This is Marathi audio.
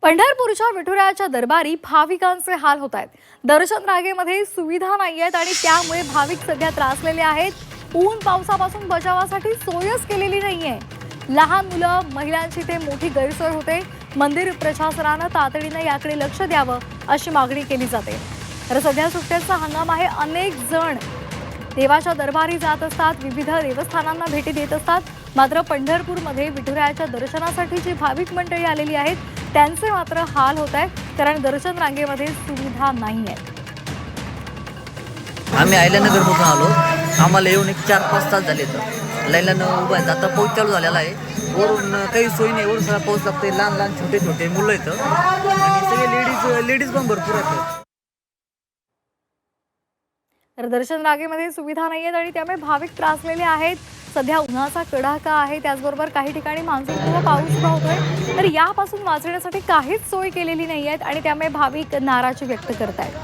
पंढरपूरच्या विठुरायाच्या दरबारी भाविकांचे हाल होत आहेत। दर्शन रांगेमध्ये सुविधा नाहीयेत आणि त्यामुळे भाविक सध्या त्रासलेले आहेत। ऊन पावसापासून बचावासाठी सोयच केलेली नाहीये। लहान मुलं महिलांची ते मोठी गैरसोय होते। मंदिर प्रशासनाने तातडीने याकडे लक्ष द्यावं अशी मागणी केली जाते। तर सध्या सुट्ट्याचा हंगाम आहे। अनेक जण देवाच्या दरबारी जात असतात, विविध देवस्थानांना भेटी देत असतात। मात्र पंढरपूरमध्ये विठुरायाच्या दर्शनासाठी जी भाविक मंडळी आलेली आहेत त्यांचे मात्र हाल होत आहेत, कारण दर्शन रांगेमध्ये सुविधा नाही आहे। आम्ही अहिल्यानगरमधून आलो। आम्हाला येऊन 4-5 तास झाले तर लाईनला उभं आहे। आता पाऊस चालू झालेला आहे। वरून काही सोय नाही, वरून सगळा पाऊस लागतोय। लहान लहान छोटे छोटे मुलं आहेत आणि सगळे लेडीज पण भरपूर आहेत। तर दर्शन रांगेमध्ये सुविधा नाहीयेत आणि त्यामुळे भाविक त्रासलेले आहेत। सध्या उन्हाचा कडाका आहे, त्याचबरोबर काही ठिकाणी मान्सूनपूर्व पाऊस सुद्धा होतोय। तर यापासून वाचण्यासाठी काहीच सोय केलेली नाहीयेत आणि त्यामुळे भाविक नाराजी व्यक्त करत आहेत।